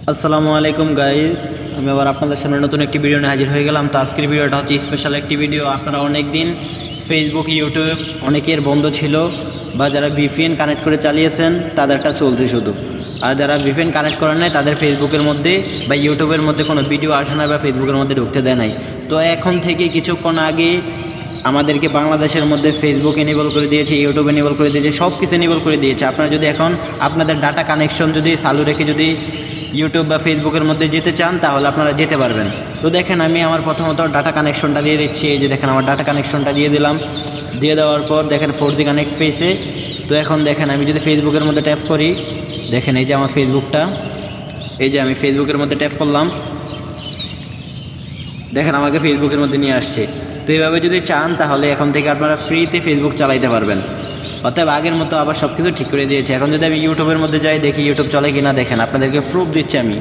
আসসালামু আলাইকুম গাইস, আমি আবার আপনাদের সামনে নতুন একটি ভিডিও নিয়ে হাজির হয়ে গেলাম। তো আজকের ভিডিওটা হচ্ছে স্পেশাল একটি ভিডিও। আপনারা অনেক দিন ফেসবুক, ইউটিউব অনেকের বন্ধ ছিল, বা যারা ভিপিএন কানেক্ট করে চালিয়েছেন তাদেরটা চলছে শুধু, আর যারা ভিপিএন কানেক্ট করেন নাই তাদের ফেসবুকের মধ্যে বা ইউটিউবের মধ্যে কোনো ভিডিও আসে না বা ফেসবুকের মধ্যে ঢুকতে দেয় নাই। তো এখন থেকে কিছুক্ষণ আগে আমাদেরকে বাংলাদেশের মধ্যে ফেসবুক এনেবল করে দিয়েছে, ইউটিউব এনেবল করে দিয়েছে, সব কিছু এনেবল করে দিয়েছে। আপনারা যদি এখন আপনাদের ডাটা কানেকশন যদি চালু রেখে যদি ইউটিউব বা ফেসবুকের মধ্যে যেতে চান তাহলে আপনারা যেতে পারবেন। তো দেখেন, আমি আমার প্রথমত ডাটা কানেকশনটা দিয়ে দিচ্ছি। এই যে দেখেন, আমার ডাটা কানেকশনটা দিয়ে দিলাম। দিয়ে দেওয়ার পর দেখেন 4G কানেক্ট পেয়েছে। তো এখন দেখেন, আমি যদি ফেসবুকের মধ্যে ট্যাপ করি, দেখেন এই যে আমার ফেসবুকটা, এই যে আমি ফেসবুকের মধ্যে ট্যাপ করলাম, দেখেন আমাকে ফেসবুকের মধ্যে নিয়ে আসছে। তো এইভাবে যদি চান তাহলে এখন থেকে আপনারা ফ্রিতে ফেসবুক চালাইতে পারবেন। অতএব আগের মতো আবার সব কিছু ঠিক করে দিয়েছে। এখন যদি আমি ইউটিউবের মধ্যে যাই, দেখি ইউটিউব চলে কিনা, দেখেন আপনাদেরকে প্রুফ দিচ্ছি আমি।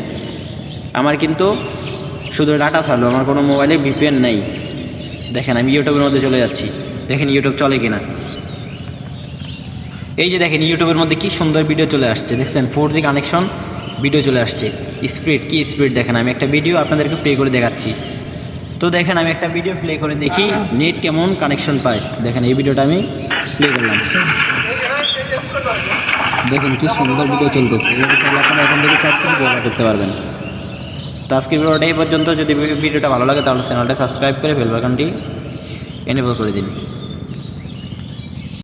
আমার কিন্তু শুধু ডাটা চালু, আমার কোনো মোবাইলে ভিপিএন নেই। দেখেন আমি ইউটিউবের মধ্যে চলে যাচ্ছি, দেখেন ইউটিউব চলে কিনা। এই যে দেখেন ইউটিউবের মধ্যে কি সুন্দর ভিডিও চলে আসছে, দেখছেন 4G কানেকশন ভিডিও চলে আসছে। স্পিড কি স্পিড দেখেন। আমি একটা ভিডিও আপনাদেরকে প্লে করে দেখাচ্ছি। তো দেখেন আমি একটা ভিডিও প্লে করে দেখি নেট কেমন কানেকশন পায়। দেখেন এই ভিডিওটা আমি প্লে করলাম, দেখেন কি সুন্দর ভিডিও চলতেছে। আপনারা এখন থেকে সব কিছু ব্যবহার করতে পারবেন। তো আজকের ভিডিওটা এই পর্যন্ত। যদি ভিডিওটা ভালো লাগে তাহলে চ্যানেলটা সাবস্ক্রাইব করে বেল বাটনটি এনেবল করে দিন।